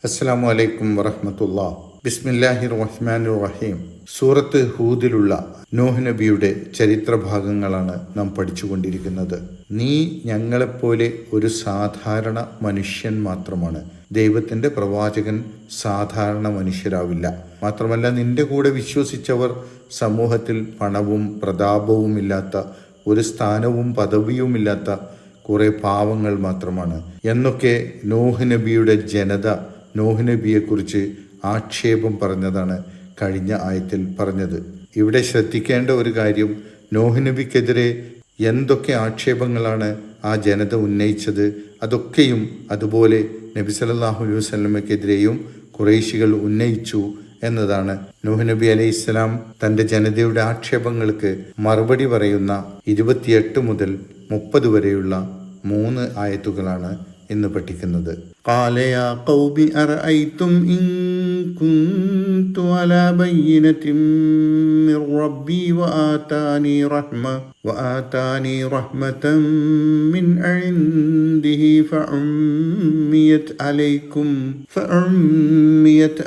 അസ്സലാമു അലൈക്കും വറഹ്മത്തുള്ളാഹി. ബിസ്മില്ലാഹിർ റഹ്മാനിർ റഹീം. സൂറത്ത് ഹൂദിലുള്ള നൂഹ് നബിയുടെ ചരിത്ര ഭാഗങ്ങളാണ് നാം പഠിച്ചുകൊണ്ടിരിക്കുന്നത്. നീ ഞങ്ങളെപ്പോലെ ഒരു സാധാരണ മനുഷ്യൻ മാത്രമാണ്. ദൈവത്തിൻ്റെ പ്രവാചകൻ സാധാരണ മനുഷ്യരാവില്ല. മാത്രമല്ല, നിന്റെ കൂടെ വിശ്വസിച്ചവർ സമൂഹത്തിൽ പണവും പ്രതാപവുമില്ലാത്ത, ഒരു സ്ഥാനവും പദവിയുമില്ലാത്ത കുറെ പാവങ്ങൾ മാത്രമാണ് എന്നൊക്കെ നൂഹ് നബിയുടെ ജനത നൂഹ് നബിയെക്കുറിച്ച് ആക്ഷേപം പറഞ്ഞതാണ് കഴിഞ്ഞ ആയത്തിൽ പറഞ്ഞത്. ഇവിടെ ശ്രദ്ധിക്കേണ്ട ഒരു കാര്യം, നൂഹ് നബിക്കെതിരെ എന്തൊക്കെ ആക്ഷേപങ്ങളാണ് ആ ജനത ഉന്നയിച്ചത്, അതൊക്കെയും അതുപോലെ നബി സല്ലല്ലാഹു അലൈഹി വസല്ലമയ്ക്കെതിരെയും ഖുറൈശികൾ ഉന്നയിച്ചു എന്നതാണ്. നൂഹ് നബി അലൈഹിസ്സലാം തൻ്റെ ജനതയുടെ ആക്ഷേപങ്ങൾക്ക് മറുപടി പറയുന്ന 28 മുതൽ 30 വരെയുള്ള 3 ആയത്തുകളാണ് ഇന്ന് പഠിക്കുന്നത്. قال يا قوم أرأيتم إن كنت على بينة من ربي وآتاني رحمة من عنده فعميت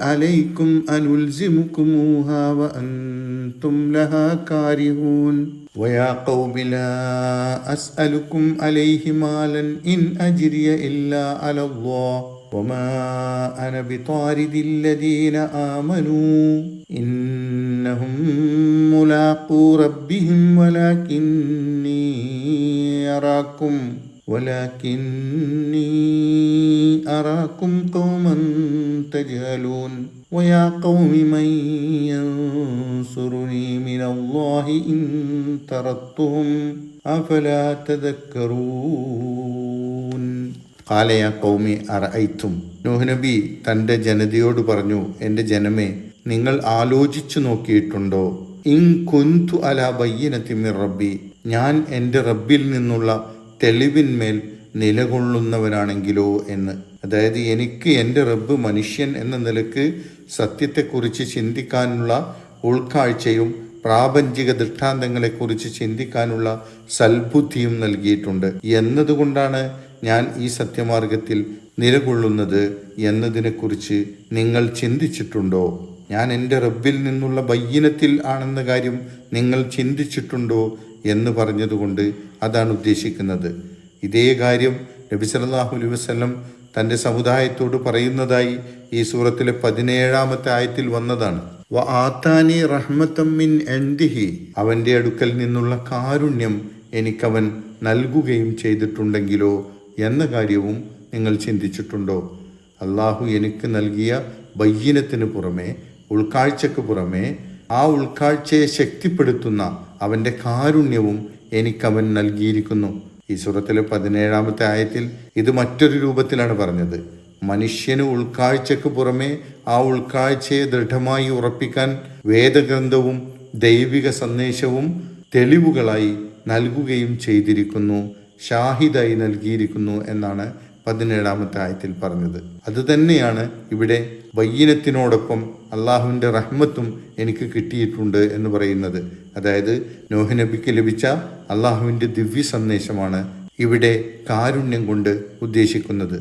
عليكم أنلزمكموها وأنتم لها كارهون ويا قوم لا أسألكم عليه مالا إن أجري إلا على الله وما أنا بطارد الذين آمنوا إنهم ملاقو ربهم ولكني أراكم قوما تجهلون ويا قوم من ينصرني من الله إن طردتهم أفلا تذكرون قال يا قوم أرأيتم. നൂഹ് നബി തൻ്റെ ജനതയോട് പറഞ്ഞു, എൻ്റെ ജനമേ, നിങ്ങൾ ആലോചിച്ചു നോക്കിയിട്ടുണ്ടോ? ഇൻ കുന്തു അലാ ബയ്യിനത്തി മിർ റബ്ബി, ഞാൻ എൻ്റെ റബ്ബിൽ നിന്നുള്ള തെളിവിന്മേൽ നിലകൊള്ളുന്നവനാണെങ്കിലോ എന്ന്. അതായത്, എനിക്ക് എൻ്റെ റബ്ബ് മനുഷ്യൻ എന്ന നിലക്ക് സത്യത്തെക്കുറിച്ച് ചിന്തിക്കാനുള്ള ഉൾക്കാഴ്ചയും പ്രാപഞ്ചിക ദൃഷ്ടാന്തങ്ങളെക്കുറിച്ച് ചിന്തിക്കാനുള്ള സൽബുദ്ധിയും നൽകിയിട്ടുണ്ട് എന്നതുകൊണ്ടാണ് ഞാൻ ഈ സത്യമാർഗത്തിൽ നിലകൊള്ളുന്നത് എന്നതിനെക്കുറിച്ച് നിങ്ങൾ ചിന്തിച്ചിട്ടുണ്ടോ? ഞാൻ എൻ്റെ റബ്ബിൽ നിന്നുള്ള ബയ്യിനത്തിൽ ആണെന്ന കാര്യം നിങ്ങൾ ചിന്തിച്ചിട്ടുണ്ടോ എന്ന് പറഞ്ഞതുകൊണ്ട് അതാണ് ഉദ്ദേശിക്കുന്നത്. ഇതേ കാര്യം നബി സല്ലല്ലാഹു അലൈഹി വസല്ലം തൻ്റെ സമുദായത്തോട് പറയുന്നതായി ഈ സൂറത്തിലെ 17-ാമത്തെ ആയത്തിൽ വന്നതാണ്. വആതാനി റഹ്മതം മിൻ ഇൻദിഹി, അവൻ്റെ അടുക്കൽ നിന്നുള്ള കാരുണ്യം എനിക്കവൻ നൽകുകയും ചെയ്തിട്ടുണ്ടെങ്കിലോ എന്ന കാര്യവും നിങ്ങൾ ചിന്തിച്ചിട്ടുണ്ടോ? അള്ളാഹു എനിക്ക് നൽകിയ ബയ്യിനത്തിന് പുറമെ, ഉൾക്കാഴ്ചക്ക് പുറമെ, ആ ഉൾക്കാഴ്ചയെ ശക്തിപ്പെടുത്തുന്ന അവൻ്റെ കാരുണ്യവും എനിക്കവൻ നൽകിയിരിക്കുന്നു. ഈ സൂറത്തിലെ 17-ാമത്തെ ആയത്തിൽ ഇത് മറ്റൊരു രൂപത്തിലാണ് പറഞ്ഞത്. മനുഷ്യന് ഉൾക്കാഴ്ചക്ക് പുറമെ ആ ഉൾക്കാഴ്ചയെ ദൃഢമായി ഉറപ്പിക്കാൻ വേദഗ്രന്ഥവും ദൈവിക സന്ദേശവും തെളിവുകളായി നൽകുകയും ചെയ്തിരിക്കുന്നു, ഷാഹിദായി നൽകിയിരിക്കുന്നു എന്നാണ് 17-ാമത്തെ ആയത്തിൽ പറഞ്ഞത്. അതുതന്നെയാണ് ഇവിടെ ബയ്യിനത്തിനോടൊപ്പം അള്ളാഹുവിൻ്റെ റഹ്മത്തും എനിക്ക് കിട്ടിയിട്ടുണ്ട് എന്ന് പറയുന്നത്. അതായത്, നൂഹ് നബിക്ക് ലഭിച്ച അള്ളാഹുവിൻ്റെ ദിവ്യ സന്ദേശമാണ് ഇവിടെ കാരുണ്യം കൊണ്ട് ഉദ്ദേശിക്കുന്നത്.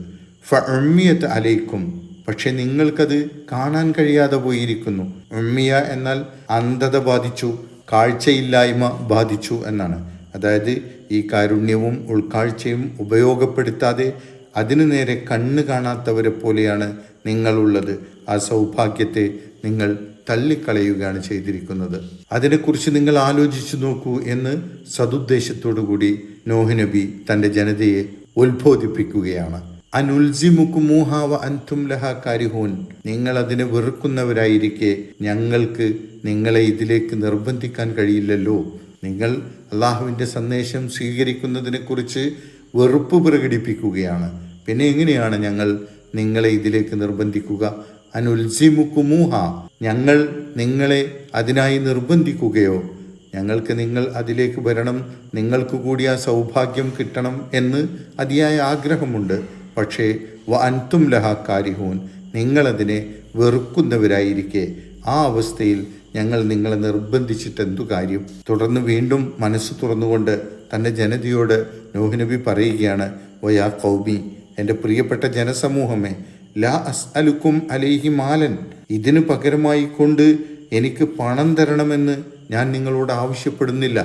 ഫഉമ്മിയത് അലൈക്കും, പക്ഷെ നിങ്ങൾക്കത് കാണാൻ കഴിയാതെ പോയിരിക്കുന്നു. ഉമ്മിയ എന്നാൽ അന്ധത ബാധിച്ചു, കാഴ്ചയില്ലായ്മ ബാധിച്ചു എന്നാണ്. അതായത്, ഈ കാരുണ്യവും ഉൾക്കാഴ്ചയും ഉപയോഗപ്പെടുത്താതെ അതിനു നേരെ കണ്ണ് കാണാത്തവരെ പോലെയാണ് നിങ്ങളുള്ളത്. ആ സൗഭാഗ്യത്തെ നിങ്ങൾ തള്ളിക്കളയുകയാണ് ചെയ്തിരിക്കുന്നത്. അതിനെക്കുറിച്ച് നിങ്ങൾ ആലോചിച്ചു നോക്കൂ എന്ന് സതുദ്ദേശത്തോടു കൂടി നൂഹ് നബി തൻ്റെ ജനതയെ ഉത്ബോധിപ്പിക്കുകയാണ്. അനുൽസിമുകുമൂഹ വ അൻതും ലഹാ കാരിഹൂൻ, നിങ്ങൾ അതിനെ വെറുക്കുന്നവരായിരിക്കെ ഞങ്ങൾക്ക് നിങ്ങളെ ഇതിലേക്ക് നിർബന്ധിക്കാൻ കഴിയില്ലല്ലോ. നിങ്ങൾ അള്ളാഹുവിൻ്റെ സന്ദേശം സ്വീകരിക്കുന്നതിനെക്കുറിച്ച് വെറുപ്പ് പ്രകടിപ്പിക്കുകയാണ്. പിന്നെ എങ്ങനെയാണ് ഞങ്ങൾ നിങ്ങളെ ഇതിലേക്ക് നിർബന്ധിക്കുക? അനുൽസിമുകുമൂഹ, ഞങ്ങൾ നിങ്ങളെ അതിനായി നിർബന്ധിക്കുകയോ? ഞങ്ങൾക്ക് നിങ്ങൾ അതിലേക്ക് വരണം, നിങ്ങൾക്ക് കൂടി ആ സൗഭാഗ്യം കിട്ടണം എന്ന് അതിയായ ആഗ്രഹമുണ്ട്. പക്ഷേ വ അൻതും ലഹാ കാരിഹൂൻ, നിങ്ങളതിനെ വെറുക്കുന്നവരായിരിക്കെ ആ അവസ്ഥയിൽ ഞങ്ങൾ നിങ്ങളെ നിർബന്ധിച്ചിട്ടെന്തു കാര്യം? തുടർന്ന് വീണ്ടും മനസ്സ് തുറന്നുകൊണ്ട് തൻ്റെ ജനതയോട് നൂഹ് നബി പറയുകയാണ്, വയാ ഖൗമി, എൻ്റെ പ്രിയപ്പെട്ട ജനസമൂഹമേ, ലാ അസ്അലുക്കും അലൈഹി മാലൻ, ഇതിന് പകരമായി കൊണ്ട് എനിക്ക് പണം തരണമെന്ന് ഞാൻ നിങ്ങളോട് ആവശ്യപ്പെടുന്നില്ല.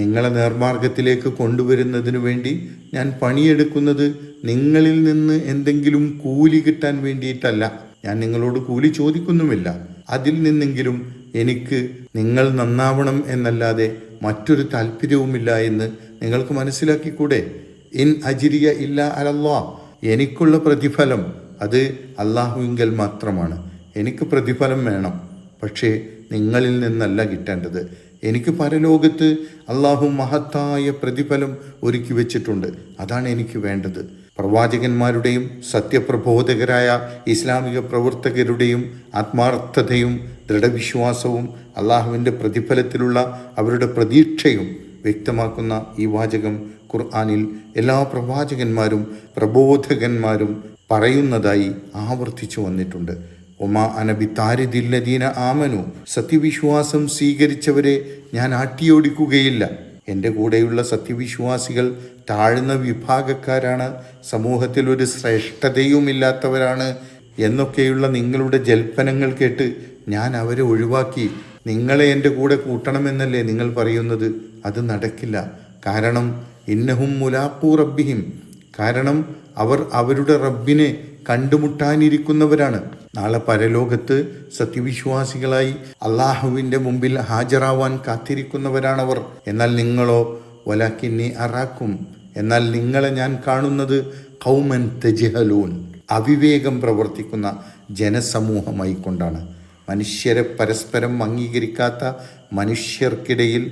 നിങ്ങളെ നേർമാർഗത്തിലേക്ക് കൊണ്ടുവരുന്നതിനു വേണ്ടി ഞാൻ പണിയെടുക്കുന്നത് നിങ്ങളിൽ നിന്ന് എന്തെങ്കിലും കൂലി കിട്ടാൻ വേണ്ടിയിട്ടല്ല. ഞാൻ നിങ്ങളോട് കൂലി ചോദിക്കുന്നുമില്ല. അതിൽ നിന്നെങ്കിലും എനിക്ക് നിങ്ങൾ നന്നാവണം എന്നല്ലാതെ മറ്റൊരു താല്പര്യവുമില്ല എന്ന് നിങ്ങൾക്ക് മനസ്സിലാക്കിക്കൂടെ? ഇൻ അജ്രിയ ഇല്ല അലല്ലാ, എനിക്കുള്ള പ്രതിഫലം അത് അള്ളാഹുവിങ്കൽ മാത്രമാണ്. എനിക്ക് പ്രതിഫലം വേണം, പക്ഷേ നിങ്ങളിൽ നിന്നല്ല കിട്ടേണ്ടത്. എനിക്ക് പരലോകത്ത് അള്ളാഹു മഹത്തായ പ്രതിഫലം ഒരുക്കി വെച്ചിട്ടുണ്ട്. അതാണ് എനിക്ക് വേണ്ടത്. പ്രവാചകന്മാരുടെയും സത്യപ്രബോധകരായ ഇസ്ലാമിക പ്രവർത്തകരുടെയും ആത്മാർത്ഥതയും ദൃഢവിശ്വാസവും അള്ളാഹുവിൻ്റെ പ്രതിഫലത്തിലുള്ള അവരുടെ പ്രതീക്ഷയും വ്യക്തമാക്കുന്ന ഈ വാചകം ഖുർആനിൽ എല്ലാ പ്രവാചകന്മാരും പ്രബോധകന്മാരും പറയുന്നതായി ആവർത്തിച്ചു വന്നിട്ടുണ്ട്. ഒമാ അനബി താരിദില്ലദീന ആമനു, സത്യവിശ്വാസം സ്വീകരിച്ചവരെ ഞാൻ ആട്ടിയോടിക്കുകയില്ല. എൻ്റെ കൂടെയുള്ള സത്യവിശ്വാസികൾ താഴ്ന്ന വിഭാഗക്കാരാണ്, സമൂഹത്തിൽ ഒരു ശ്രേഷ്ഠതയുമില്ലാത്തവരാണ് എന്നൊക്കെയുള്ള നിങ്ങളുടെ ജൽപ്പനങ്ങൾ കേട്ട് ഞാൻ അവരെ ഒഴിവാക്കി നിങ്ങളെ എൻ്റെ കൂടെ കൂട്ടണമെന്നല്ലേ നിങ്ങൾ പറയുന്നത്? അത് നടക്കില്ല. കാരണം ഇന്നഹും മുലാഖൂ റബ്ബിഹിം, കാരണം അവർ അവരുടെ റബ്ബിനെ കണ്ടുമുട്ടാനിരിക്കുന്നവരാണ്. നാളെ പരലോകത്ത് സത്യവിശ്വാസികളായി അള്ളാഹുവിൻ്റെ മുമ്പിൽ ഹാജരാവാൻ കാത്തിരിക്കുന്നവരാണവർ. എന്നാൽ നിങ്ങളോ വലാകിന്നി അറാക്കും, എന്നാൽ നിങ്ങളെ ഞാൻ കാണുന്നത് ഖൗമൻ തജ്ഹലൂൻ, അവിവേകം പ്രവർത്തിക്കുന്ന ജനസമൂഹമായി കൊണ്ടാണ്. മനുഷ്യരെ പരസ്പരം അംഗീകരിക്കാത്ത മനുഷ്യർക്കിടയിൽ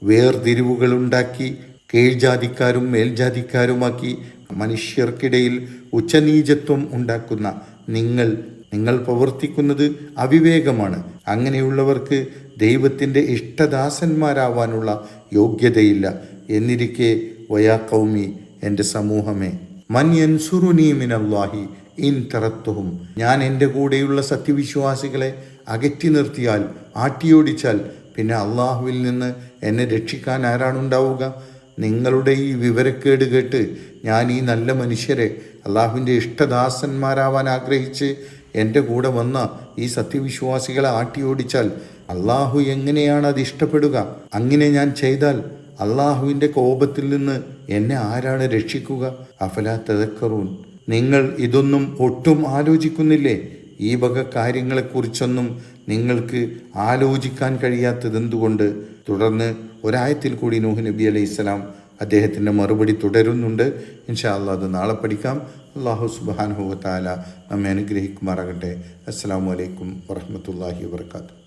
വേർതിരിവുകളുണ്ടാക്കി കീഴ്ജാതിക്കാരും മേൽജാതിക്കാരുമാക്കി മനുഷ്യർക്കിടയിൽ ഉച്ചനീചത്വം ഉണ്ടാക്കുന്ന നിങ്ങൾ പ്രവർത്തിക്കുന്നത് അവിവേകമാണ്. അങ്ങനെയുള്ളവർക്ക് ദൈവത്തിൻ്റെ ഇഷ്ടദാസന്മാരാവാനുള്ള യോഗ്യതയില്ല. എന്നിരിക്കെ വയാ ഖൗമി, എൻ്റെ സമൂഹമേ, മൻ യൻസുറുനീ മിനല്ലാഹി ഇൻ തറത്തുഹും, ഞാൻ എൻ്റെ കൂടെയുള്ള സത്യവിശ്വാസികളെ അകറ്റി നിർത്തിയാൽ, ആട്ടിയോടിച്ചാൽ പിന്നെ അള്ളാഹുവിൽ നിന്ന് എന്നെ രക്ഷിക്കാൻ ആരാണുണ്ടാവുക? നിങ്ങളുടെ ഈ വിവരക്കേട് കേട്ട് ഞാൻ ഈ നല്ല മനുഷ്യരെ അള്ളാഹുവിൻ്റെ ഇഷ്ടദാസന്മാരാവാൻ ആഗ്രഹിച്ച് എൻ്റെ കൂടെ വന്ന ഈ സത്യവിശ്വാസികളെ ആട്ടിയോടിച്ചാൽ അള്ളാഹു എങ്ങനെയാണ് അത് ഇഷ്ടപ്പെടുക? അങ്ങനെ ഞാൻ ചെയ്താൽ അള്ളാഹുവിൻ്റെ കോപത്തിൽ നിന്ന് എന്നെ ആരാണ് രക്ഷിക്കുക? അഫലാ തദക്കറൂൻ, നിങ്ങൾ ഇതൊന്നും ഒട്ടും ആലോചിക്കുന്നില്ലേ? ഈ വക കാര്യങ്ങളെക്കുറിച്ചൊന്നും നിങ്ങൾക്ക് ആലോചിക്കാൻ കഴിയാത്തതെന്തുകൊണ്ട്? തുടർന്ന് ഒരായത്തിൽ കൂടി നൂഹ് നബി അലൈഹിസ്സലാം അദ്ദേഹത്തിൻ്റെ മറുപടി തുടരുന്നുണ്ട്. ഇൻഷാ അല്ലാഹ് അത് നാളെ പഠിക്കാം. അല്ലാഹു സുബ്ഹാനഹു വ തആല നമ്മെ അനുഗ്രഹിക്കുമാറാകട്ടെ. അസ്സലാമു അലൈക്കും വറഹ്മത്തുള്ളാഹി വബറകാതുഹു.